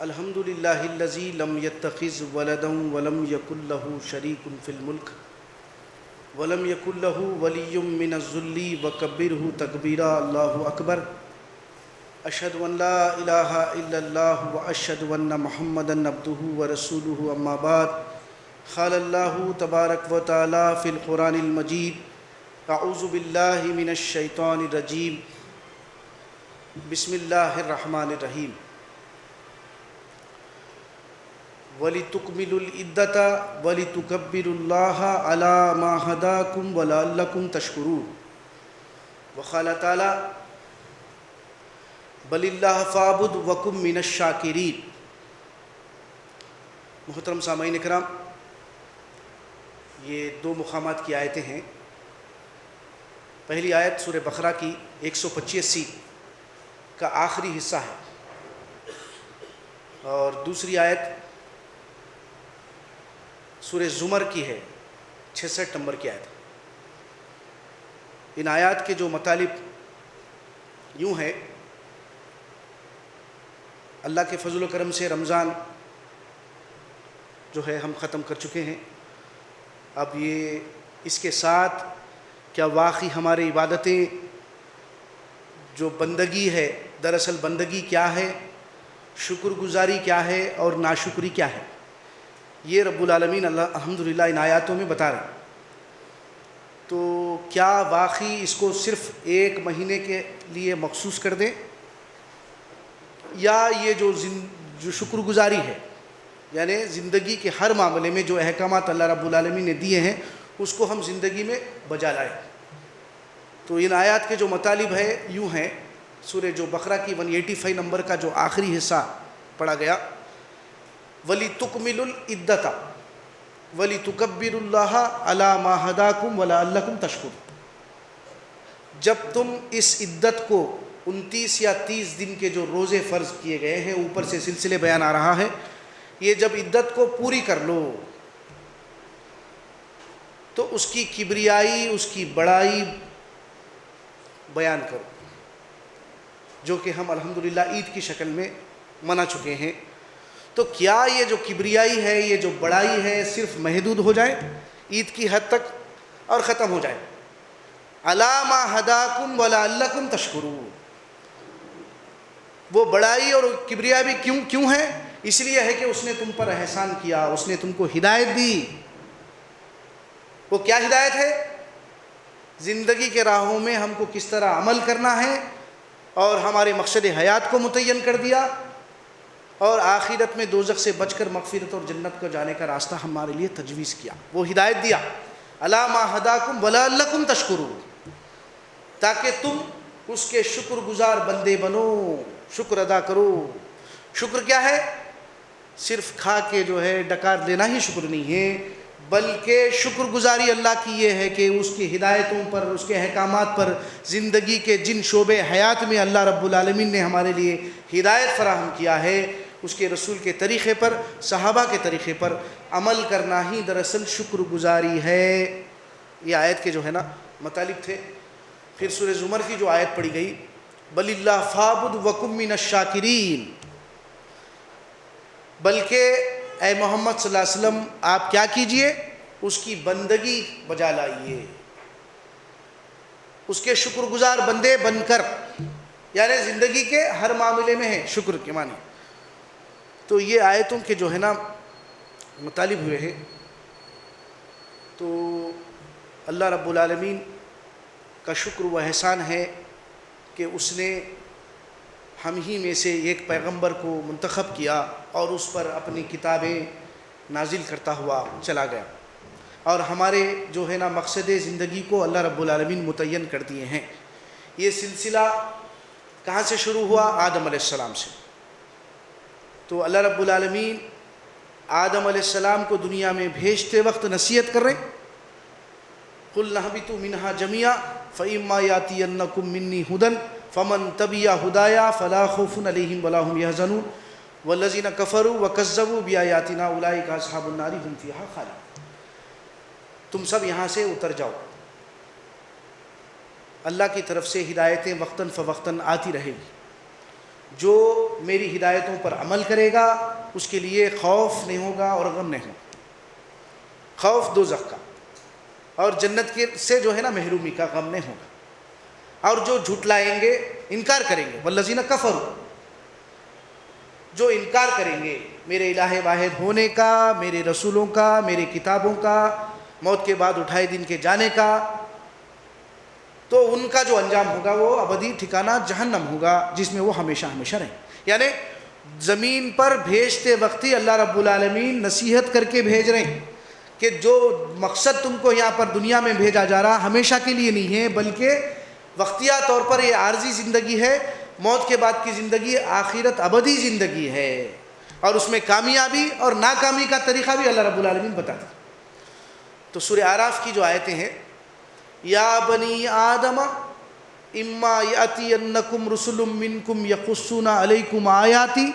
الحمد للہ الذی لم یتخذ ولدا ولم یکن له شریک فی الملک ولم یکن له ولی من الذل وکبرہ تکبیرا اللہ اکبر اشہد ان لا الہ الا اللہ واشہد ان محمدا عبدہ ورسولہ اما بعد قال اللہ تبارک و تعالی فی القرآن المجید اعوذ باللہ من الشیطان الرجیم بسم اللہ الرحمن الرحیم وَلِتُكْمِلُوا الْعِدَّةَ وَلِتُكَبِّرُوا اللَّهَ عَلَى مَا هَدَاكُمْ وَلَعَلَّكُمْ تَشْكُرُونَ وقال تعالی بَلِ اللَّهَ فَاعْبُدْ وَكُن مِّنَ الشَّاكِرِينَ۔ محترم سامعین کرام، یہ دو مقامات کی آیتیں ہیں۔ پہلی آیت سورہ بقرہ کی 185 کا آخری حصہ ہے، اور دوسری آیت سورہ زمر کی ہے، 66 نمبر کی آیت۔ ان آیات کے جو مطالب یوں ہے، اللہ کے فضل و کرم سے رمضان جو ہے ہم ختم کر چکے ہیں۔ اب یہ اس کے ساتھ کیا واقعی ہماری عبادتیں جو بندگی ہے، دراصل بندگی کیا ہے، شکر گزاری کیا ہے اور ناشکری کیا ہے، یہ رب العالمین الحمدللہ ان آیاتوں میں بتا رہے ہیں۔ تو کیا واقعی اس کو صرف ایک مہینے کے لیے مخصوص کر دیں، یا یہ جو شکر گزاری ہے، یعنی زندگی کے ہر معاملے میں جو احکامات اللہ رب العالمین نے دیے ہیں اس کو ہم زندگی میں بجا لائیں۔ تو ان آیات کے جو مطالب ہے یوں ہیں۔ سورہ جو بقرہ کی 185 نمبر کا جو آخری حصہ پڑھا گیا، وَلِتُكْمِلُوا الْعِدَّةَ وَلِتُكَبِّرُوا اللَّهَ عَلَى مَا هَدَاكُمْ وَلَعَلَّكُمْ تَشْكُرُونَ۔ جب تم اس عدت کو 29 یا 30 دن کے جو روزے فرض کیے گئے ہیں، اوپر سے سلسلے بیان آ رہا ہے، یہ جب عدت کو پوری کر لو تو اس کی کبریائی، اس کی بڑائی بیان کرو، جو کہ ہم الحمدللہ عید کی شکل میں منا چکے ہیں۔ تو کیا یہ جو کبریائی ہے، یہ جو بڑائی ہے، صرف محدود ہو جائے عید کی حد تک اور ختم ہو جائے؟ عَلَى مَا هَدَاكُمْ وَلَعَلَّكُمْ تَشْكُرُونَ۔ وہ بڑائی اور کبریائی بھی کیوں ہے؟ اس لیے ہے کہ اس نے تم پر احسان کیا، اس نے تم کو ہدایت دی۔ وہ کیا ہدایت ہے؟ زندگی کے راہوں میں ہم کو کس طرح عمل کرنا ہے، اور ہمارے مقصد حیات کو متعین کر دیا، اور آخرت میں دوزخ سے بچ کر مغفرت اور جنت کو جانے کا راستہ ہمارے لیے تجویز کیا، وہ ہدایت دیا۔ عَلَى مَا هَدَاكُمْ وَلَعَلَّكُمْ تَشْكُرُونَ، تاکہ تم اس کے شکر گزار بندے بنو، شکر ادا کرو۔ شکر کیا ہے؟ صرف کھا کے جو ہے ڈکار لینا ہی شکر نہیں ہے، بلکہ شکر گزاری اللہ کی یہ ہے کہ اس کی ہدایتوں پر، اس کے احکامات پر، زندگی کے جن شعبے حیات میں اللہ رب العالمین نے ہمارے لیے ہدایت فراہم کیا ہے، اس کے رسول کے طریقے پر، صحابہ کے طریقے پر عمل کرنا ہی دراصل شکر گزاری ہے۔ یہ آیت کے جو ہے نا مطالب تھے۔ پھر سورہ زمر کی جو آیت پڑھی گئی، بَلِ اللَّهَ فَاعْبُدْ وَكُن مِّنَ الشَّاكِرِينَ، بلکہ اے محمد صلی اللہ علیہ وسلم آپ کیا کیجئے؟ اس کی بندگی بجا لائیے، اس کے شکر گزار بندے بن کر، یعنی زندگی کے ہر معاملے میں ہے شکر کے معنی۔ تو یہ آیتوں کے جو ہے نا مطالب ہوئے ہیں۔ تو اللہ رب العالمین کا شکر و احسان ہے کہ اس نے ہم ہی میں سے ایک پیغمبر کو منتخب کیا اور اس پر اپنی کتابیں نازل کرتا ہوا چلا گیا، اور ہمارے جو ہے نا مقصد زندگی کو اللہ رب العالمین متعین کر دیے ہیں۔ یہ سلسلہ کہاں سے شروع ہوا؟ آدم علیہ السلام سے۔ تو اللہ رب العالمین آدم علیہ السلام کو دنیا میں بھیجتے وقت نصیحت کر رہے ہیں، قُلْنَا اهْبِطُوا مِنْهَا جَمِيعًا فَإِمَّا يَأْتِيَنَّكُم مِّنِّي هُدًى فَمَن تَبِعَ هُدَايَ فَلَا خَوْفٌ عَلَيْهِمْ وَلَا هُمْ يَحْزَنُونَ وَالَّذِينَ كَفَرُوا وَكَذَّبُوا بِآيَاتِنَا أُولَٰئِكَ أَصْحَابُ النَّارِ هُمْ فِيهَا خَالِدُونَ۔ تم سب یہاں سے اتر جاؤ، اللہ کی طرف سے ہدایتیں وقتاً فوقتاً آتی رہے گی، جو میری ہدایتوں پر عمل کرے گا اس کے لیے خوف نہیں ہوگا اور غم نہیں ہوگا. خوف دوزخ کا اور جنت کے سے جو ہے نا محرومی کا غم نہیں ہوگا. اور جو جھٹلائیں گے، انکار کریں گے، والذین کفروا، جو انکار کریں گے میرے الہ واحد ہونے کا، میرے رسولوں کا، میرے کتابوں کا، موت کے بعد اٹھائے دن کے جانے کا، تو ان کا جو انجام ہوگا وہ ابدی ٹھکانہ جہنم ہوگا جس میں وہ ہمیشہ ہمیشہ رہیں. یعنی زمین پر بھیجتے وقت ہی اللہ رب العالمین نصیحت کر کے بھیج رہے ہیں کہ جو مقصد تم کو یہاں پر دنیا میں بھیجا جا رہا ہمیشہ کے لیے نہیں ہے، بلکہ وقتیہ طور پر یہ عارضی زندگی ہے. موت کے بعد کی زندگی آخرت ابدی زندگی ہے، اور اس میں کامیابی اور ناکامی کا طریقہ بھی اللہ رب العالمین بتاتا. تو سورہ اعراف کی جو آیتیں ہیں، یا بنی آدم اما یاتینکم رسل منکم یقصون علیکم آیاتی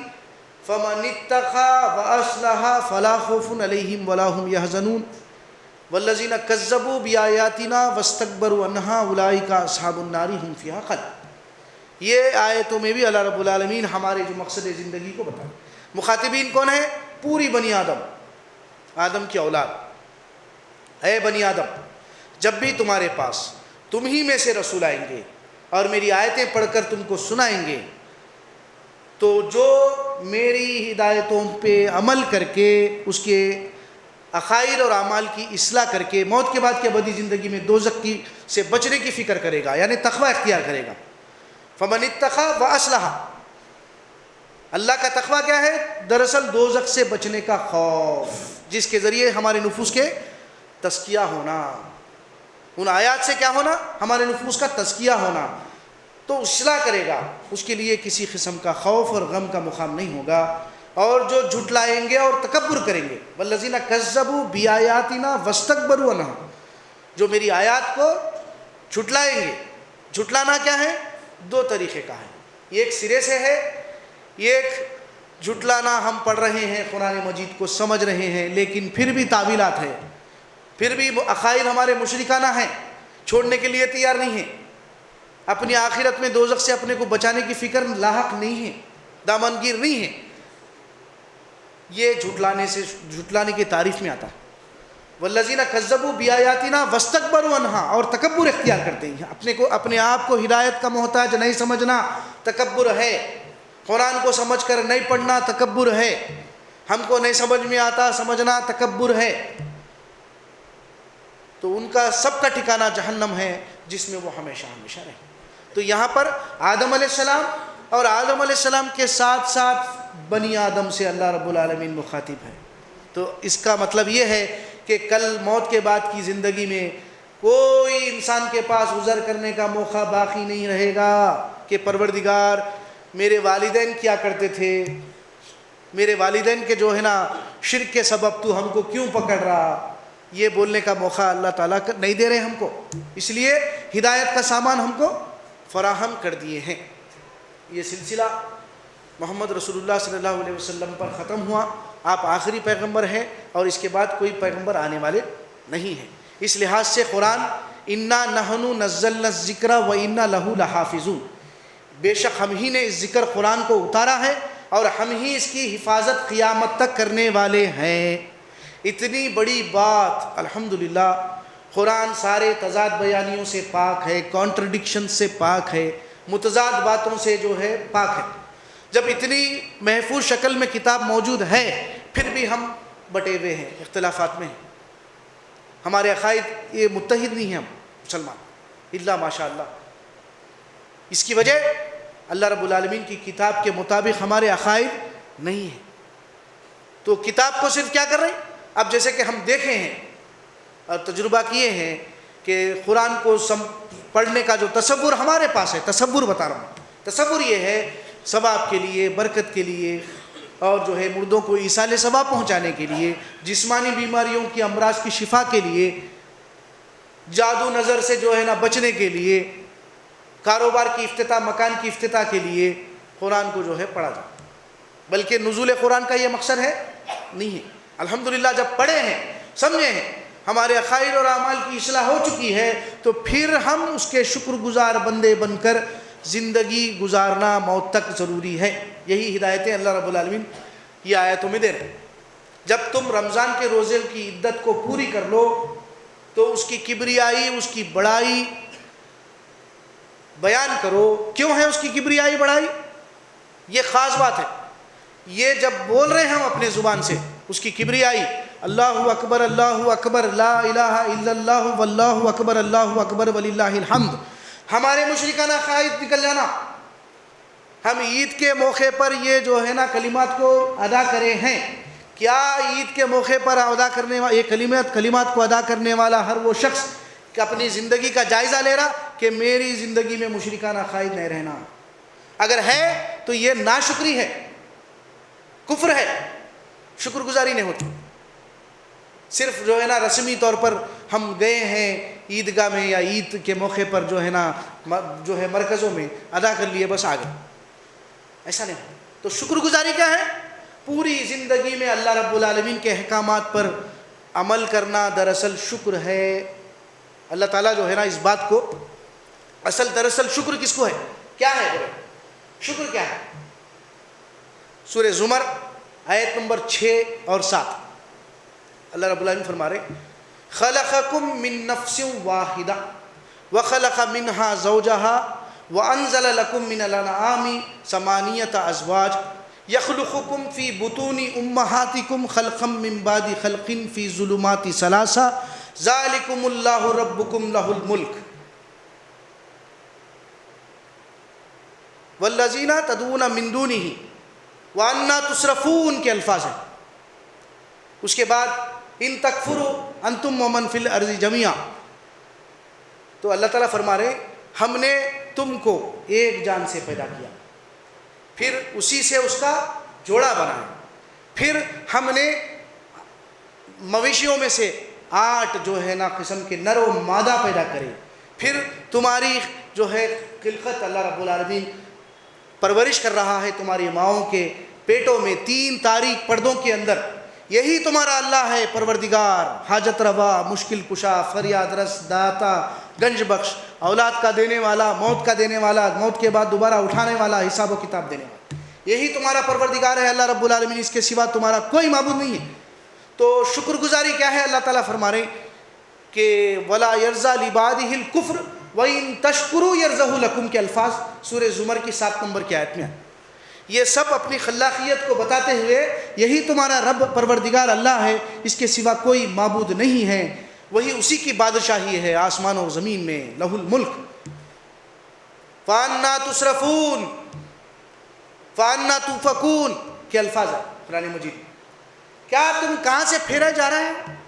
فمن اتقى واصلح فلا خوف علیہم ولا هم يحزنون والذین کذبوا بآیاتنا واستکبروا عنہا اولئک اصحاب النار هم فیہا خالدون. یہ آیتوں میں بھی اللہ رب العالمین ہمارے جو مقصد زندگی کو بتا. مخاطبین کون ہیں؟ پوری بنی آدم، آدم کی اولاد. اے بنی آدم، جب بھی تمہارے پاس تم ہی میں سے رسول آئیں گے اور میری آیتیں پڑھ کر تم کو سنائیں گے، تو جو میری ہدایتوں پہ عمل کر کے اس کے عقائد اور اعمال کی اصلاح کر کے موت کے بعد کی ابدی زندگی میں دوزخ کی سے بچنے کی فکر کرے گا، یعنی تقوی اختیار کرے گا. فمن اتقى واصلح، اللہ کا تقوی کیا ہے؟ دراصل دوزخ سے بچنے کا خوف، جس کے ذریعے ہمارے نفوس کے تزکیہ ہونا، ان آیات سے کیا ہونا؟ ہمارے نفوس کا تزکیہ ہونا. تو اصلاح کرے گا، اس کے لیے کسی قسم کا خوف اور غم کا مقام نہیں ہوگا. اور جو جھٹلائیں گے اور تکبر کریں گے، والذین کذبوا بآیاتنا واستکبروا عنہا، جو میری آیات کو جھٹلائیں گے. جھٹلانا کیا ہے؟ دو طریقے کا ہے. ایک سرے سے ہے، ایک جھٹلانا ہم پڑھ رہے ہیں قرآن مجید کو سمجھ رہے ہیں لیکن پھر بھی تعویلات ہے، پھر بھی عقائد ہمارے مشرکانہ ہیں، چھوڑنے کے لیے تیار نہیں ہیں، اپنی آخرت میں دوزخ سے اپنے کو بچانے کی فکر لاحق نہیں ہے، دامنگیر نہیں ہے. یہ جھٹلانے کی تعریف میں آتا ہے. والذین کذبوا بآیاتنا واستکبروا عنہا، اور تکبر اختیار کرتے ہیں. اپنے آپ کو ہدایت کا محتاج نہیں سمجھنا تکبر ہے، قرآن کو سمجھ کر نہیں پڑھنا تکبر ہے، ہم کو نہیں سمجھ میں آتا سمجھنا تکبر ہے. تو ان کا سب کا ٹھکانہ جہنم ہے جس میں وہ ہمیشہ ہمیشہ رہیں. تو یہاں پر آدم علیہ السلام اور آدم علیہ السلام کے ساتھ ساتھ بنی آدم سے اللہ رب العالمین مخاطب ہے. تو اس کا مطلب یہ ہے کہ کل موت کے بعد کی زندگی میں کوئی انسان کے پاس عذر کرنے کا موقع باقی نہیں رہے گا کہ پروردگار میرے والدین کیا کرتے تھے، میرے والدین کے جو ہے نا شرک کے سبب تو ہم کو کیوں پکڑ رہا. یہ بولنے کا موقع اللہ تعالیٰ نہیں دے رہے ہم کو، اس لیے ہدایت کا سامان ہم کو فراہم کر دیے ہیں. یہ سلسلہ محمد رسول اللہ صلی اللہ علیہ وسلم پر ختم ہوا. آپ آخری پیغمبر ہیں اور اس کے بعد کوئی پیغمبر آنے والے نہیں ہیں. اس لحاظ سے قرآن انا نحن نزلنا الذکر و انا لہ لحافظون، بے شک ہم ہی نے اس ذکر قرآن کو اتارا ہے اور ہم ہی اس کی حفاظت قیامت تک کرنے والے ہیں. اتنی بڑی بات الحمدللہ. قرآن سارے تضاد بیانیوں سے پاک ہے، کانٹرڈکشن سے پاک ہے، متضاد باتوں سے جو ہے پاک ہے. جب اتنی محفوظ شکل میں کتاب موجود ہے پھر بھی ہم بٹے ہوئے ہیں، اختلافات میں ہیں. ہمارے عقائد یہ متحد نہیں ہیں ہم مسلمان الا ماشاء اللہ. اس کی وجہ اللہ رب العالمین کی کتاب کے مطابق ہمارے عقائد نہیں ہیں. تو کتاب کو صرف کیا کر رہے ہیں؟ اب جیسے کہ ہم دیکھے ہیں اور تجربہ کیے ہیں کہ قرآن کو پڑھنے کا جو تصور ہمارے پاس ہے، تصور بتا رہا ہوں، تصور یہ ہے ثواب کے لیے، برکت کے لیے، اور جو ہے مردوں کو ایصال ثواب پہنچانے کے لیے، جسمانی بیماریوں کی امراض کی شفا کے لیے، جادو نظر سے جو ہے نا بچنے کے لیے، کاروبار کی افتتاح، مکان کی افتتاح کے لیے قرآن کو جو ہے پڑھا جائے. بلکہ نزول قرآن کا یہ مقصد ہے نہیں ہے. الحمدللہ جب پڑھے ہیں، سمجھے ہیں، ہمارے عقائد اور اعمال کی اصلاح ہو چکی ہے، تو پھر ہم اس کے شکر گزار بندے بن کر زندگی گزارنا موت تک ضروری ہے۔ یہی ہدایتیں اللہ رب العالمین یہ آیتوں میں دے رہے ہیں۔ جب تم رمضان کے روزے کی عدت کو پوری کر لو تو اس کی کبریائی، اس کی بڑائی بیان کرو۔ کیوں ہے اس کی کبریائی بڑائی؟ یہ خاص بات ہے۔ یہ جب بول رہے ہیں ہم اپنے زبان سے اس کی کبریائی، اللہ اکبر لا الہ الا اللہ واللہ اکبر اللہ اکبر وللہ الحمد، ہمارے مشرکانہ عقائد نکل جانا۔ ہم عید کے موقع پر یہ جو ہے نا کلمات کو ادا کرے ہیں، کیا عید کے موقع پر ادا کرنے والا یہ کلمات کو ادا کرنے والا ہر وہ شخص کہ اپنی زندگی کا جائزہ لے رہا کہ میری زندگی میں مشرکانہ عقائد نہیں رہنا؟ اگر ہے تو یہ ناشکری ہے، کفر ہے، شکر گزاری نہیں ہوتی۔ صرف جو ہے نا رسمی طور پر ہم گئے ہیں عیدگاہ میں یا عید کے موقع پر جو ہے نا جو ہے مرکزوں میں ادا کر لیے بس آ گئے، ایسا نہیں ہوتا۔ تو شکر گزاری کیا ہے؟ پوری زندگی میں اللہ رب العالمین کے احکامات پر عمل کرنا دراصل شکر ہے۔ اللہ تعالیٰ جو ہے نا اس بات کو دراصل شکر کس کو ہے؟ کیا ہے شکر کیا ہے؟ سورہ زمر آیت نمبر 6 اور 7 اللہ رب العالمین فرما رہے خلقکم من نفس واحدہ وخلق منها زوجها وانزل لکم من الانعام ثمانیۃ ازواج یخلقکم فی بطون امہاتکم خلقا من بعد خلق فی ظلمات ثلاثہ ذالکم اللہ ربکم لہ الملک والذین تدعون من دونہ وَأَنَّا تُصْرَفُونَ کے الفاظ ہیں۔ اس کے بعد ان تکفروا انتم ومن فی الارض جميعا، تو اللہ تعالیٰ فرما رہے ہم نے تم کو ایک جان سے پیدا کیا، پھر اسی سے اس کا جوڑا بنایا، پھر ہم نے مویشیوں میں سے 8 جو ہے نا قسم کے نر و مادہ پیدا کرے، پھر تمہاری جو ہے خلقت اللہ رب العالمین پرورش کر رہا ہے تمہاری ماؤں کے پیٹوں میں 3 تاریک پردوں کے اندر۔ یہی تمہارا اللہ ہے پروردگار، حاجت روا، مشکل کشا، فریاد رس، داتا، گنج بخش، اولاد کا دینے والا، موت کا دینے والا، موت کے بعد دوبارہ اٹھانے والا، حساب و کتاب دینے والا، یہی تمہارا پروردگار ہے اللہ رب العالمین، اس کے سوا تمہارا کوئی معبود نہیں ہے۔ تو شکر گزاری کیا ہے؟ اللہ تعالیٰ فرما رہے کہ وَلَا يَرْضَى لِعِبَادِهِ الْكُفْرَ وَإِن تَشْكُرُوا يَرْضَهُ لَكُمْ کے الفاظ سورہ زمر کی 7 نمبر کی آیت میں ہیں۔ یہ سب اپنی خلاقیت کو بتاتے ہوئے یہی تمہارا رب پروردگار اللہ ہے، اس کے سوا کوئی معبود نہیں ہے، وہی اسی کی بادشاہی ہے آسمان و زمین میں، لہ الملک فَأَنَّا تُصْرَفُونَ فَأَنَّا تُؤْفَكُونَ کے الفاظ ہیں قرآن مجید۔ کیا تم کہاں سے پھیرے جا رہے ہیں؟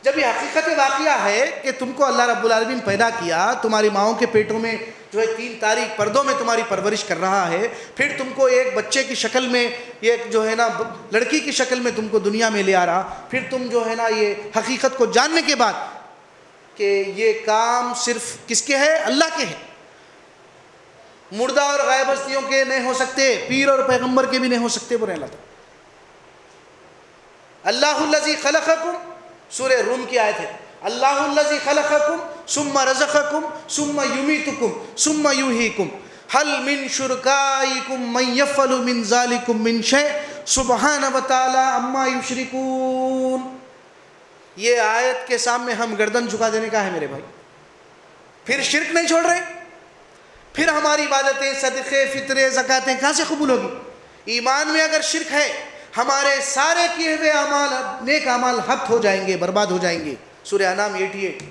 جب یہ حقیقت واقعہ ہے کہ تم کو اللہ رب العالمین پیدا کیا، تمہاری ماؤں کے پیٹوں میں جو ہے 3 تاریک پردوں میں تمہاری پرورش کر رہا ہے، پھر تم کو ایک بچے کی شکل میں، ایک جو ہے نا لڑکی کی شکل میں تم کو دنیا میں لے آ رہا، پھر تم جو ہے نا یہ حقیقت کو جاننے کے بعد کہ یہ کام صرف کس کے ہے؟ اللہ کے ہے، مردہ اور غائب ہستیوں کے نہیں ہو سکتے، پیر اور پیغمبر کے بھی نہیں ہو سکتے، بولے اللہ تعالیٰ۔ اللہ الذی خلقکم سورہ روم کی آیت ہے، اللہ الذی خلقکم ثم رزقکم ثم یمیتکم ثم یحییکم هل من شرکائکم من یفعل من ذلکم من شیء سبحانہ وتعالی عما یشرکون۔ یہ آیت کے سامنے ہم گردن جھکا دینے کا ہے میرے بھائی۔ پھر شرک نہیں چھوڑ رہے، پھر ہماری عبادتیں، صدقے، فطرے، زکاتیں کہاں سے قبول ہوگی؟ ایمان میں اگر شرک ہے ہمارے سارے کیے ہوئے اعمال، نیک اعمال حبط ہو جائیں گے، برباد ہو جائیں گے۔ سورہ انعام 88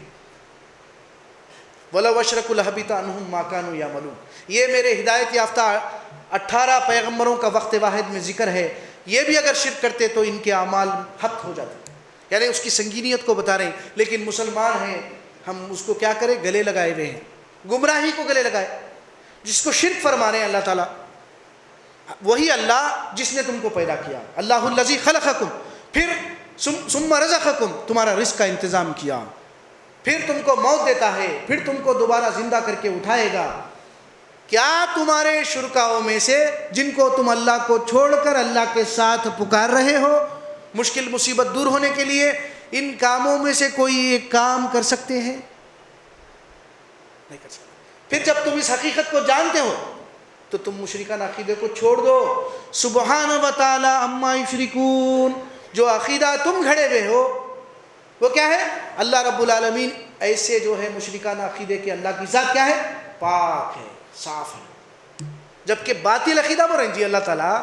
وَلَوْ أَشْرَكُوا لَحَبِطَ عَنْهُمْ مَا كَانُوا يَعْمَلُونَ۔ یہ میرے ہدایت یافتہ 18 پیغمبروں کا وقت واحد میں ذکر ہے، یہ بھی اگر شرک کرتے تو ان کے اعمال حبط ہو جاتے، یعنی اس کی سنگینیت کو بتا رہے ہیں۔ لیکن مسلمان ہیں ہم اس کو کیا کریں؟ گلے لگائے ہوئے ہیں، گمراہی کو گلے لگائے، جس کو شرک فرما رہے ہیں اللہ تعالیٰ۔ وہی اللہ جس نے تم کو پیدا کیا، اللہ الذی خلقکم، پھر ثم رزقکم، تمہارا رزق کا انتظام کیا، پھر تم کو موت دیتا ہے، پھر تم کو دوبارہ زندہ کر کے اٹھائے گا۔ کیا تمہارے شرکاؤں میں سے جن کو تم اللہ کو چھوڑ کر اللہ کے ساتھ پکار رہے ہو مشکل مصیبت دور ہونے کے لیے، ان کاموں میں سے کوئی ایک کام کر سکتے ہیں؟ نہیں کر سکتے۔ پھر جب تم اس حقیقت کو جانتے ہو تو تم مشرکانہ عقیدے کو چھوڑ دو. سبحان و تعالی عما یشرکون. جو عقیدہ تم گھڑے ہوئے ہو وہ کیا ہے؟ اللہ رب العالمین ایسے جو ہے مشرکانہ عقیدے کے اللہ کی ذات کیا ہے؟ پاک ہے، صاف ہے. جبکہ باطل عقیدہ بول رہے ہیں جی اللہ تعالیٰ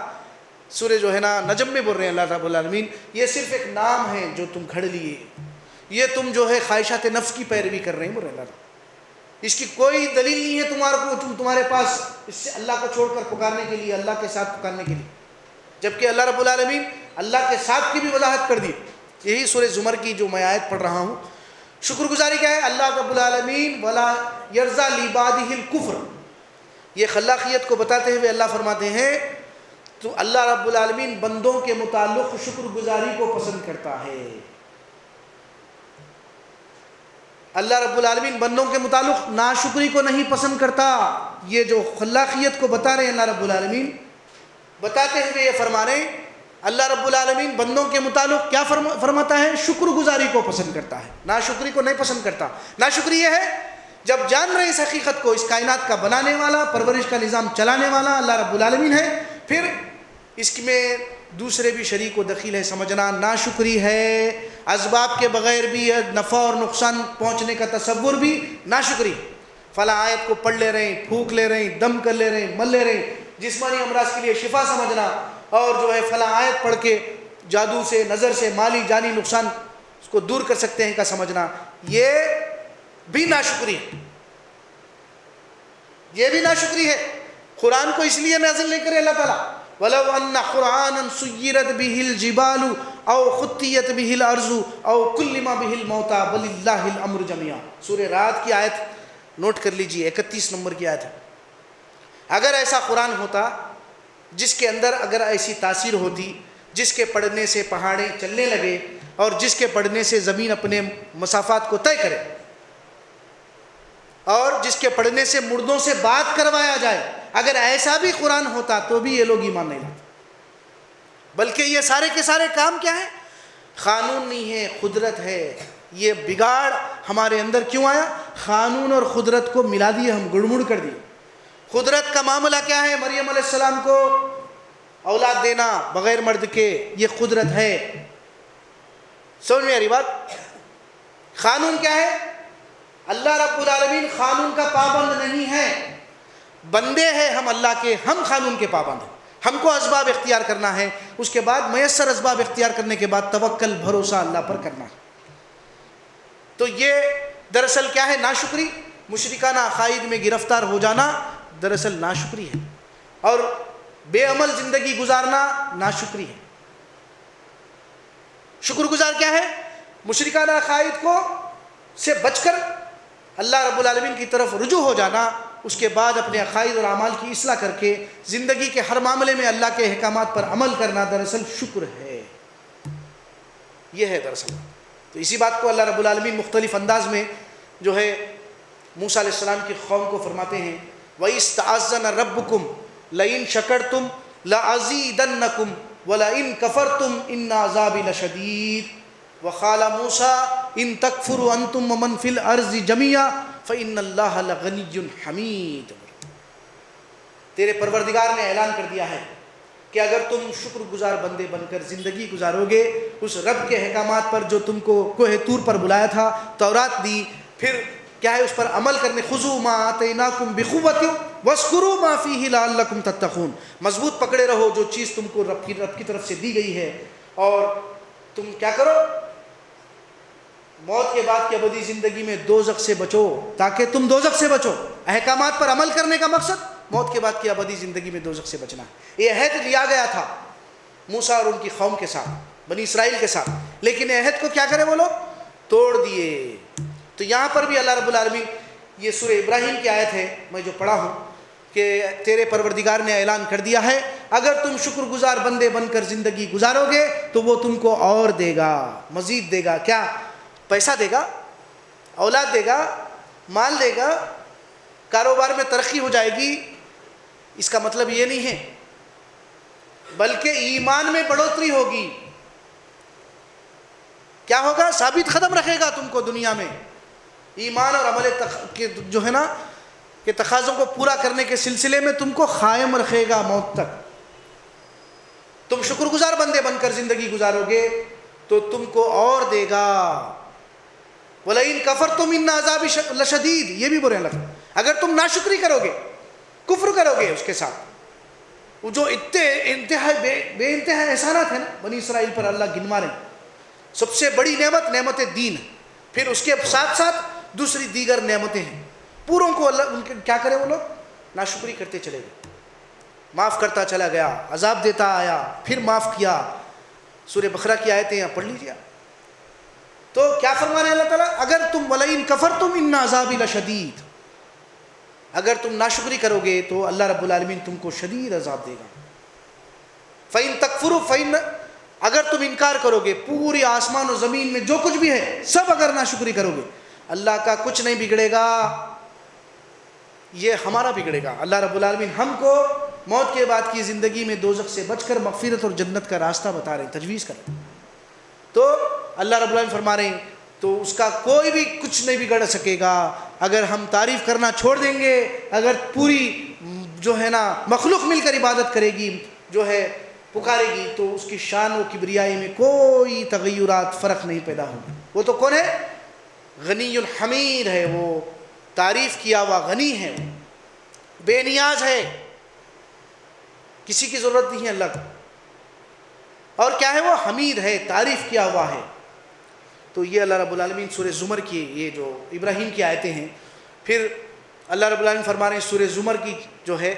سورہ جو ہے نا نجم میں بول رہے ہیں اللہ رب العالمین یہ صرف ایک نام ہے جو تم گھڑ لیے، یہ تم جو ہے خواہشات نفس کی پیروی کر رہے ہیں. بول رہے ہیں اللہ، اس کی کوئی دلیل نہیں ہے تمہارے پاس اس سے اللہ کو چھوڑ کر پکارنے کے لیے، اللہ کے ساتھ پکارنے کے لیے. جبکہ اللہ رب العالمین اللہ کے ساتھ کی بھی وضاحت کر دی. یہی سورہ زمر کی جو میں آیت پڑھ رہا ہوں. شکر گزاری کیا ہے؟ اللہ رب العالمین ولا یرضا لعبادہ الکفر. یہ خلاقیت کو بتاتے ہوئے اللہ فرماتے ہیں تو اللہ رب العالمین بندوں کے متعلق شکر گزاری کو پسند کرتا ہے. اللہ رب العالمین بندوں کے متعلق ناشکری کو نہیں پسند کرتا. یہ جو خلاقیت کو بتا رہے ہیں اللہ رب العالمین، بتاتے ہوئے یہ فرما رہے ہیں اللہ رب العالمین بندوں کے متعلق کیا فرماتا ہے؟ شکر گزاری کو پسند کرتا ہے، ناشکری کو نہیں پسند کرتا. ناشکری یہ ہے جب جان رہے اس حقیقت کو، اس کائنات کا بنانے والا، پرورش کا نظام چلانے والا اللہ رب العالمین ہے، پھر اس میں دوسرے بھی شریک و دخیل ہے سمجھنا ناشکری ہے. اسباب کے بغیر بھی نفع اور نقصان پہنچنے کا تصور بھی ناشکری. فلاں آیت کو پڑھ لے رہے ہیں، پھونک لے رہے ہیں، دم کر لے رہے ہیں، مل لے رہے ہیں، جسمانی امراض کے لیے شفا سمجھنا، اور جو ہے فلاں آیت پڑھ کے جادو سے، نظر سے، مالی جانی نقصان اس کو دور کر سکتے ہیں کا سمجھنا، یہ بھی ناشکری ہے. یہ بھی ناشکری ہے. قرآن کو اس لیے نازل نہیں کرے اللہ تعالیٰ وَلَوْ أَنَّ قُرْآنًا سُيِّرَتْ بِهِ الْجِبَالُ أَوْ خُطِّيَتْ بِهِ الْأَرْضُ أَوْ كُلِّمَ بِهِ الْمَوْتَى بَلِ اللَّهِ الْأَمْرُ جَمِيعًا. سورہ رات کی آیت نوٹ کر لیجئے، 31 نمبر کی آیت ہے. اگر ایسا قرآن ہوتا جس کے اندر اگر ایسی تاثیر ہوتی، جس کے پڑھنے سے پہاڑیں چلنے لگے اور جس کے پڑھنے سے زمین اپنے مسافات کو طے کرے، اور جس کے پڑھنے سے مردوں سے بات کروایا جائے، اگر ایسا بھی قرآن ہوتا تو بھی یہ لوگ ایمان نہیں لاتے. بلکہ یہ سارے کے سارے کام کیا ہے؟ قانون نہیں ہے، قدرت ہے. یہ بگاڑ ہمارے اندر کیوں آیا؟ قانون اور قدرت کو ملا دیے، ہم گڑمڑ کر دیے. قدرت کا معاملہ کیا ہے؟ مریم علیہ السلام کو اولاد دینا بغیر مرد کے، یہ قدرت ہے. سمجھ میں آ رہی بات؟ قانون کیا ہے؟ اللہ رب العالمین قانون کا پابند نہیں ہے. بندے ہیں ہم اللہ کے، ہم قانون کے پابند ہیں. ہم کو اسباب اختیار کرنا ہے، اس کے بعد میسر اسباب اختیار کرنے کے بعد توکل، بھروسہ اللہ پر کرنا ہے. تو یہ دراصل کیا ہے؟ ناشکری. مشرکانہ عقائد میں گرفتار ہو جانا دراصل ناشکری ہے، اور بے عمل زندگی گزارنا ناشکری ہے. شکر گزار کیا ہے؟ مشرکانہ عقائد کو سے بچ کر اللہ رب العالمین کی طرف رجوع ہو جانا، اس کے بعد اپنے عقائد اور اعمال کی اصلاح کر کے زندگی کے ہر معاملے میں اللہ کے احکامات پر عمل کرنا دراصل شکر ہے. یہ ہے دراصل. تو اسی بات کو اللہ رب العالمین مختلف انداز میں جو ہے موسیٰ علیہ السلام کی قوم کو فرماتے ہیں وَإِذْ تَعَذَّنَ رَبُّكُمْ لَئِن شَكَرْتُمْ لَأَزِيدَنَّكُمْ وَلَئِن كَفَرْتُمْ إِنَّ عَذَابِي لَشَدِيدٌ وَقَالَ مُوسَىٰ إِن تَكْفُرُوا أَنْتُمْ وَمَنْ فِي الْأَرْضِ جَمِيعًا فَإِنَّ اللَّهَ لَغَنِيٌّ حَمِيدٌ. تیرے پروردگار نے اعلان کر دیا ہے کہ اگر تم شکر گزار بندے بن کر زندگی گزارو گے اس رب کے احکامات پر جو تم کو کوہ طور پر بلایا تھا، تورات دی، پھر کیا ہے اس پر عمل کرنے، خذوا ما آتیناکم بقوۃ واذکروا ما فیہ لعلکم تتقون. مضبوط پکڑے رہو جو چیز تم کو رب کی طرف سے دی گئی ہے، اور تم کیا کرو؟ موت کے بعد کی ابدی زندگی میں دوزخ سے بچو تاکہ تم دوزخ سے بچو. احکامات پر عمل کرنے کا مقصد موت کے بعد کی ابدی زندگی میں دوزخ سے بچنا. یہ عہد لیا گیا تھا موسیٰ اور ان کی قوم کے ساتھ، بنی اسرائیل کے ساتھ، لیکن عہد کو کیا کرے وہ لوگ؟ توڑ دیے. تو یہاں پر بھی اللہ رب العالمین، یہ سورہ ابراہیم کی آیت ہے میں جو پڑھا ہوں کہ تیرے پروردگار نے اعلان کر دیا ہے اگر تم شکر گزار بندے بن کر زندگی گزارو گے تو وہ تم کو اور دے گا، مزید دے گا. کیا؟ پیسہ دے گا، اولاد دے گا، مال دے گا، کاروبار میں ترقی ہو جائے گی. اس کا مطلب یہ نہیں ہے، بلکہ ایمان میں بڑھوتری ہوگی. کیا ہوگا؟ ثابت قدم رکھے گا تم کو دنیا میں. ایمان اور عمل جو ہے نا کہ تقاضوں کو پورا کرنے کے سلسلے میں تم کو قائم رکھے گا موت تک. تم شکر گزار بندے بن کر زندگی گزارو گے تو تم کو اور دے گا. وَلَئِن كَفَرْتُمْ إِنَّ عَذَابِي لَشَدِيدٌ، یہ بھی برے لگتا. اگر تم ناشکری کرو گے، کفر کرو گے اس کے ساتھ، وہ جو انتہائی بے انتہا احسانات ہیں نا بنی اسرائیل پر اللہ گنوا رہے ہیں. سب سے بڑی نعمت دین، پھر اس کے ساتھ ساتھ دوسری دیگر نعمتیں ہیں. پوروں کو اللہ ان کے کیا کرے، وہ لوگ ناشکری کرتے چلے گئے. معاف کرتا چلا گیا، عذاب دیتا آیا، پھر معاف کیا. سورہ بقرہ کی آیتیں پڑھ لیجیے. تو کیا فرما رہے ہیں اللہ تعالیٰ؟ اگر تم وَلَئِن كَفَرْتُمْ إِنَّ عَذَابِي لَشَدِيدٌ، اگر تم ناشکری کرو گے تو اللہ رب العالمین تم کو شدید عذاب دے گا. فَإِن تَكْفُرُوا فَإِنَّ، اگر تم انکار کرو گے، پوری آسمان و زمین میں جو کچھ بھی ہے سب اگر ناشکری کرو گے، اللہ کا کچھ نہیں بگڑے گا، یہ ہمارا بگڑے گا. اللہ رب العالمین ہم کو موت کے بعد کی زندگی میں دوزخ سے بچ کر مغفرت اور جنت کا راستہ بتا رہے ہیں، تجویز کر رہے ہیں. تو اللہ رب العالمین فرما رہے ہیں تو اس کا کوئی بھی کچھ نہیں بگڑ سکے گا اگر ہم تعریف کرنا چھوڑ دیں گے. اگر پوری جو ہے نا مخلوق مل کر عبادت کرے گی، جو ہے پکارے گی، تو اس کی شان و کبریائی میں کوئی تغیرات، فرق نہیں پیدا ہوگا. وہ تو کون ہے؟ غنی الحمید ہے، وہ تعریف کیا ہوا غنی ہے، وہ بے نیاز ہے، کسی کی ضرورت نہیں ہے اللہ کو. اور کیا ہے؟ وہ حمید ہے، تعریف کیا ہوا ہے. تو یہ اللہ رب العالمین سورہ زمر کی یہ جو ابراہیم کی آیتیں ہیں. پھر اللہ رب العالمین فرما رہے ہیں سورہ زمر کی جو ہے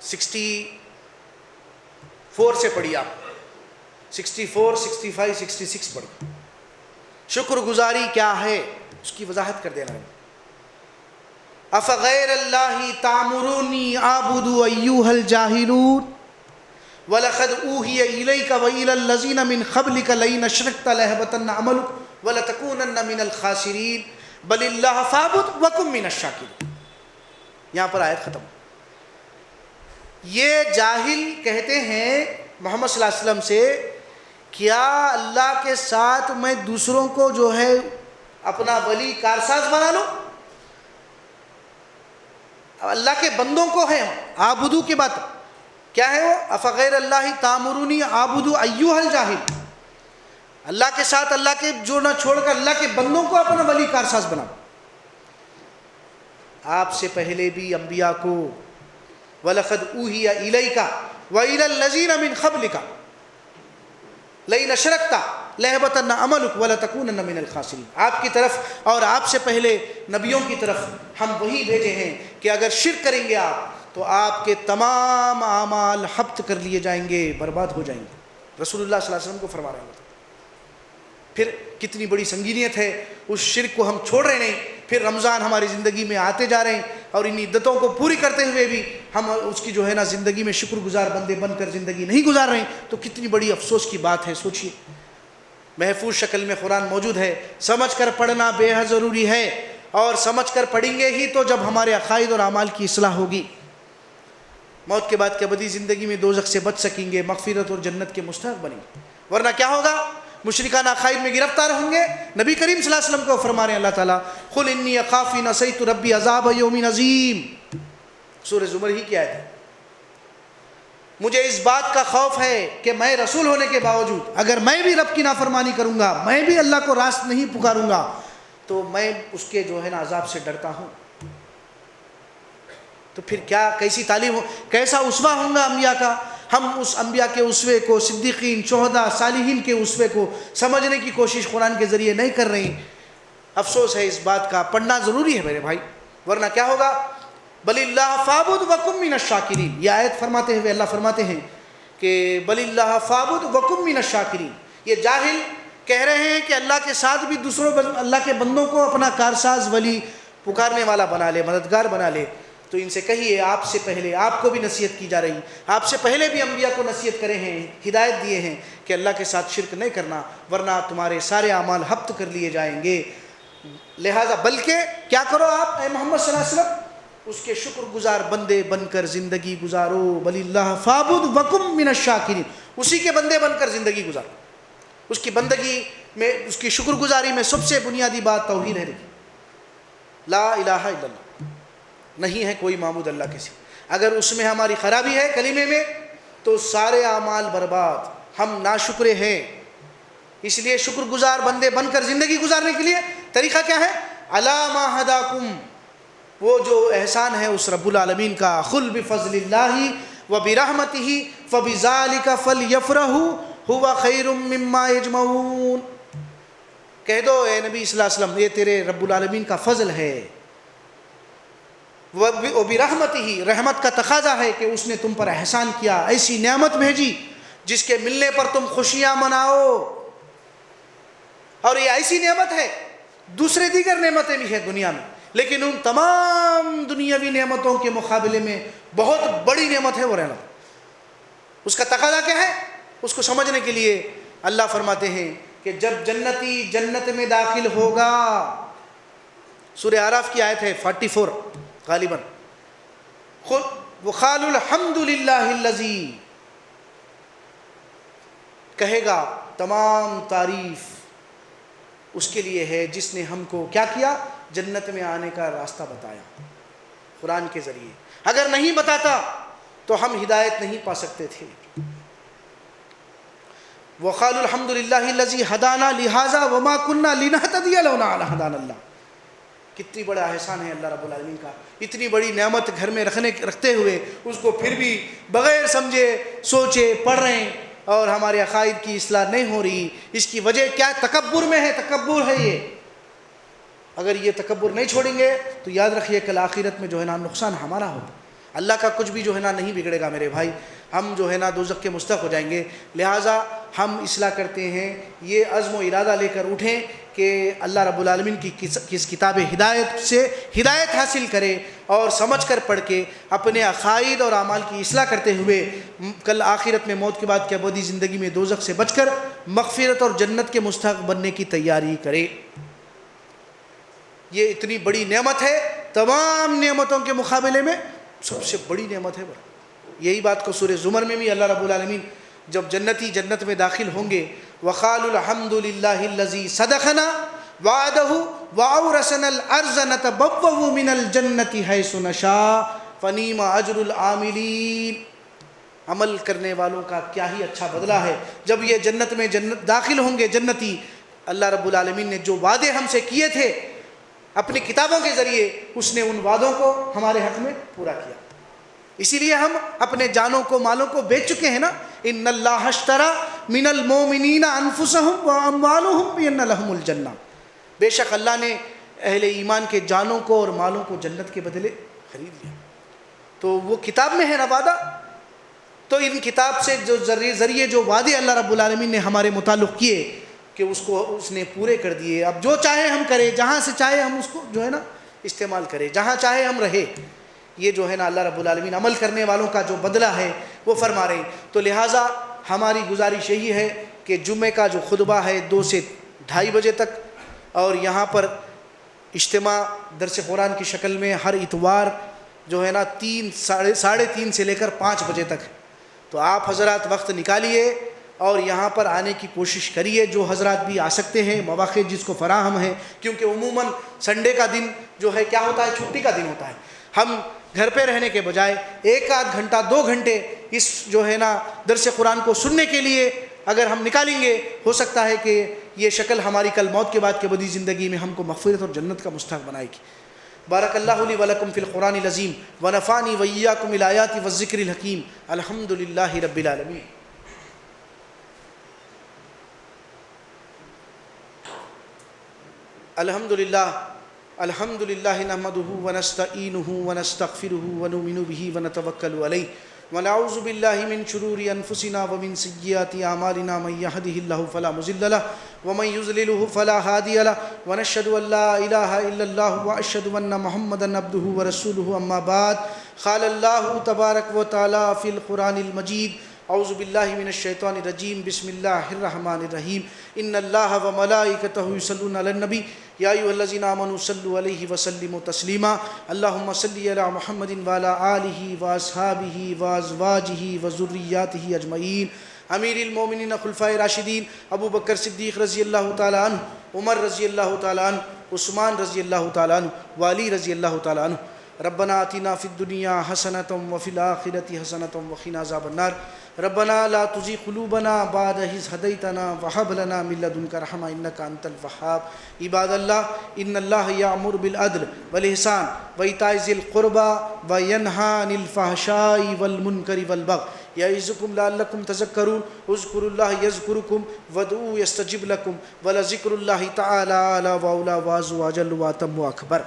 64 سے پڑھی آپ، 64 65 66 پڑھی. شکر گزاری کیا ہے اس کی وضاحت کر دینا ہے. افغیر اللہ تعمرونی اعبد ایھا الجاہلون وَلَقَدْ أُوحِيَ إِلَيْكَ وَإِلَى الَّذِينَ مِنْ قَبْلِكَ لَئِنْ أَشْرَكْتَ لَيَحْبَطَنَّ عَمَلُكَ وَلَتَكُونَنَّ مِنَ الْخَاسِرِينَ بَلِ اللَّهَ فَاعْبُدْ وَكُن مِنَ الشَّاكِرِينَ. یہاں پر آیت ختم. یہ جاہل کہتے ہیں محمد صلی اللہ علیہ وسلم سے، کیا اللہ کے ساتھ میں دوسروں کو جو ہے اپنا ولی کارساز بنا لوں؟ اللہ کے بندوں کو ہے آبدو کی بات کیا ہے؟ وہ افغیر اللہ تعمرونی اعبد ایھا الجاہل، اللہ کے ساتھ اللہ کے جوڑنا چھوڑ کر اللہ کے بندوں کو اپنا ولی کارساز بنا. آپ سے پہلے بھی انبیاء کو وَلَقَدْ أُوحِيَ إِلَيْكَ وَإِلَى الَّذِينَ مِنْ قَبْلِكَ لَئِنْ أَشْرَكْتَ لَيَحْبَطَنَّ عَمَلُكَ وَلَتَكُونَنَّ مِنَ الْخَاسِرِينَ. آپ کی طرف اور آپ سے پہلے نبیوں کی طرف ہم وہی بھیجے ہیں کہ اگر شرک کریں گے آپ تو آپ کے تمام اعمال حبط کر لیے جائیں گے، برباد ہو جائیں گے. رسول اللہ صلی اللہ علیہ وسلم کو فرما رہے ہیں. پھر کتنی بڑی سنگینیت ہے، اس شرک کو ہم چھوڑ رہے نہیں. پھر رمضان ہماری زندگی میں آتے جا رہے ہیں اور ان عدتوں کو پوری کرتے ہوئے بھی ہم اس کی جو ہے نا زندگی میں شکر گزار بندے بن کر زندگی نہیں گزار رہے ہیں، تو کتنی بڑی افسوس کی بات ہے. سوچئے، محفوظ شکل میں قرآن موجود ہے، سمجھ کر پڑھنا بے حد ضروری ہے، اور سمجھ کر پڑھیں گے ہی تو جب ہمارے عقائد اور اعمال کی اصلاح ہوگی. موت کے بعد کی ابدی زندگی میں دوزخ سے بچ سکیں گے، مغفرت اور جنت کے مستحق بنیں گے. ورنہ کیا ہوگا؟ مشرکان عقائد میں گرفتار ہوں گے. نبی کریم صلی اللہ علیہ وسلم کو فرما رہے ہیں اللہ تعالیٰ، قُلْ إِنِّي أَخَافُ إِنْ عَصَيْتُ رَبِّي عَذَابَ يَوْمٍ عَظِيمٍ. سورہ زمر ہی کی آیت ہے. مجھے اس بات کا خوف ہے کہ میں رسول ہونے کے باوجود اگر میں بھی رب کی نافرمانی کروں گا، میں بھی اللہ کو راست نہیں پکاروں گا، تو میں اس کے جو ہے نا عذاب سے ڈرتا ہوں. تو پھر کیا کیسی تعلیم ہو، کیسا اسوہ ہوں گا انبیاء کا. ہم اس انبیاء کے اسوے کو، صدیقین، شہداء، صالحین کے اسوے کو سمجھنے کی کوشش قرآن کے ذریعے نہیں کر رہے ہیں. افسوس ہے اس بات کا. پڑھنا ضروری ہے میرے بھائی، ورنہ کیا ہوگا؟ بل اللہ فاعبد وکن من الشاکرین. یہ آیت فرماتے ہوئے اللہ فرماتے ہیں کہ بل اللہ فاعبد وکن من الشاکرین. یہ جاہل کہہ رہے ہیں کہ اللہ کے ساتھ بھی دوسروں اللہ کے بندوں کو اپنا کارساز، ولی، پکارنے والا بنا لے، مددگار بنا لے. تو ان سے کہیے، آپ سے پہلے آپ کو بھی نصیحت کی جا رہی، آپ سے پہلے بھی انبیاء کو نصیحت کرے ہیں، ہدایت دیے ہیں کہ اللہ کے ساتھ شرک نہیں کرنا، ورنہ تمہارے سارے اعمال حبط کر لیے جائیں گے. لہذا بلکہ کیا کرو آپ اے محمد صلی اللہ علیہ وسلم؟ اس کے شکر گزار بندے بن کر زندگی گزارو. بل اللہ فاعبد وکن من الشاکرین. اسی کے بندے بن کر زندگی گزارو. اس کی بندگی میں، اس کی شکر گزاری میں سب سے بنیادی بات توحید ہے. لا الہ الا اللہ. نہیں ہے کوئی معبود اللہ کے سوا۔ اگر اس میں ہماری خرابی ہے کلمے میں تو سارے اعمال برباد، ہم ناشکرے ہیں۔ اس لیے شکر گزار بندے بن کر زندگی گزارنے کے لیے طریقہ کیا ہے؟ الا ما ہداکم، وہ جو احسان ہے اس رب العالمین کا، قل بفضل اللہ وبرحمتہ فبذلک فلیفرحوا هو خیر مما یجمعون۔ کہہ دو اے نبی صلی اللہ علیہ وسلم، یہ تیرے رب العالمین کا فضل ہے، وبرحمتہ، رحمت کا تقاضا ہے کہ اس نے تم پر احسان کیا، ایسی نعمت بھیجی جس کے ملنے پر تم خوشیاں مناؤ۔ اور یہ ایسی نعمت ہے، دوسرے دیگر نعمتیں بھی ہیں دنیا میں، لیکن ان تمام دنیاوی نعمتوں کے مقابلے میں بہت بڑی نعمت ہے وہ رحمت۔ اس کا تقاضا کیا ہے؟ اس کو سمجھنے کے لیے اللہ فرماتے ہیں کہ جب جنتی جنت میں داخل ہوگا، سورہ اعراف کی آیت ہے 44 غالباً، وقالوا الحمد للہ الذی، کہے گا تمام تعریف اس کے لیے ہے جس نے ہم کو کیا کیا؟ جنت میں آنے کا راستہ بتایا قرآن کے ذریعے۔ اگر نہیں بتاتا تو ہم ہدایت نہیں پا سکتے تھے۔ وقالوا الحمد للہ الذی ہدانا لہذا وما كنا لنہتدی لولا ان ہدانا اللہ۔ کتنی بڑا احسان ہے اللہ رب العالمین کا، اتنی بڑی نعمت گھر میں رکھتے ہوئے اس کو پھر بھی بغیر سمجھے سوچے پڑھ رہے ہیں اور ہمارے عقائد کی اصلاح نہیں ہو رہی۔ اس کی وجہ کیا؟ تکبر میں ہے، تکبر ہے یہ۔ اگر یہ تکبر نہیں چھوڑیں گے تو یاد رکھیے کل آخرت میں جو ہے نا نقصان ہمارا ہوگا، اللہ کا کچھ بھی جو ہے نا نہیں بگڑے گا میرے بھائی، ہم جو ہے نا دوزخ کے مستحق ہو جائیں گے۔ لہٰذا ہم اصلاح کرتے ہیں، یہ عزم و ارادہ لے کر اٹھیں کہ اللہ رب العالمین کی کس کتاب ہدایت سے ہدایت حاصل کرے اور سمجھ کر پڑھ کے اپنے عقائد اور اعمال کی اصلاح کرتے ہوئے کل آخرت میں موت کے بعد کی ابدی زندگی میں دوزخ سے بچ کر مغفرت اور جنت کے مستحق بننے کی تیاری کرے۔ یہ اتنی بڑی نعمت ہے، تمام نعمتوں کے مقابلے میں سب سے بڑی نعمت ہے۔ یہی بات کو سورہ زمر میں بھی اللہ رب العالمین جب جنتی جنت میں داخل ہوں گے، وقالوا الحمد للہ الذی صدقنا وعدہ واورثنا الارض نتبوأ من الجنۃ حیث نشاء فنعم اجر العاملین۔ عمل کرنے والوں کا کیا ہی اچھا بدلہ ہے۔ جب یہ جنت میں داخل ہوں گے جنتی، اللہ رب العالمین نے جو وعدے ہم سے کیے تھے اپنی کتابوں کے ذریعے، اس نے ان وعدوں کو ہمارے حق میں پورا کیا۔ اسی لیے ہم اپنے جانوں کو مالوں کو بیچ چکے ہیں نا، ان اللہ اشترى من المؤمنین انفسهم واموالهم بان لهم الجنہ، بے شک اللہ نے اہل ایمان کے جانوں کو اور مالوں کو جنت کے بدلے خرید لیا۔ تو وہ کتاب میں ہے نا وعدہ، تو ان کتاب سے جو ذریعے جو وعدے اللہ رب العالمین نے ہمارے متعلق کیے کہ اس نے پورے کر دیے۔ اب جو چاہے ہم کریں، جہاں سے چاہے ہم اس کو جو ہے نا استعمال کریں، جہاں چاہے ہم رہے۔ یہ جو ہے نا اللہ رب العالمین عمل کرنے والوں کا جو بدلہ ہے وہ فرما رہے ہیں۔ تو لہٰذا ہماری گزارش یہی ہے کہ جمعے کا جو خطبہ ہے 2 سے 2:30 بجے تک، اور یہاں پر اجتماع درس قرآن کی شکل میں ہر اتوار جو ہے نا 3:30 سے لے کر 5 بجے تک، تو آپ حضرات وقت نکالیے اور یہاں پر آنے کی کوشش کریے۔ جو حضرات بھی آ سکتے ہیں، مواقع جس کو فراہم ہے، کیونکہ عموماً سنڈے کا دن جو ہے کیا ہوتا ہے؟ چھٹی کا دن ہوتا ہے۔ ہم گھر پہ رہنے کے بجائے 1 آدھ گھنٹہ 2 گھنٹے اس جو ہے نا درس قرآن کو سننے کے لیے اگر ہم نکالیں گے، ہو سکتا ہے کہ یہ شکل ہماری کل موت کے بعد کی ابدی زندگی میں ہم کو مغفرت اور جنت کا مستحق بنائے گی۔ بارک اللہ لی ولکم فی القرآن العظیم ونفعنی وایاکم بالآیات والذکر الحکیم۔ الحمد للہ رب العالمین۔ الحمد للہ نحمدہ ونستعینہ ونستغفرہ ونؤمن بہ ونتوکل علیہ ونعوذ باللہ من شرور انفسنا ومن سیئات اعمالنا من یہدہ اللہ فلا مضل لہ ومن یضللہ فلا ہادی لہ ونشہد ان لا الہ الا اللہ واشہد ان محمدا عبدہ ورسولہ اما بعد۔ قال اللہ تبارک و تعالی فی القرآن المجید، اعوذ باللہ من الشیطان الرجیم، بسم اللہ الرحمن الرحیم۔ ان اللہ وملائکتہ یصلون علی النبی یا ایھا الذین آمنوا صلوا علیہ وسلموا تسلیما۔ اللہم صلی علی محمد وعلی آلہ واصحابہ وازواجہ وذریاتہ اجمعین۔ امیر المومنین خلفائے راشدین ابو بکر صدیق رضی اللہ تعالی عنہ، عمر رضی اللہ تعالی عنہ، عثمان رضی اللہ تعالی عنہ، وعلی رضی اللہ تعالی عنہ، ربنا آتنا فی الدنیا حسنۃ وفی الآخرۃ حسنۃ وقنا عذاب النار ربنا لا تزغ قلوبنا بعد إذ هديتنا وهب لنا من لدنك رحمة إنك أنت الوهاب عباد اللہ ان اللہ یأمر بالعدل والإحسان وإیتاء ذی القربى وینہی عن الفحشاء والمنکر والبغی یعظکم لعلکم تذکرون اذکروا اللہ یذکرکم وادعوہ یستجب لکم ولذکر اللہ تعالی اعلی و اولی و اعظم و اجل و اتم و اکبر.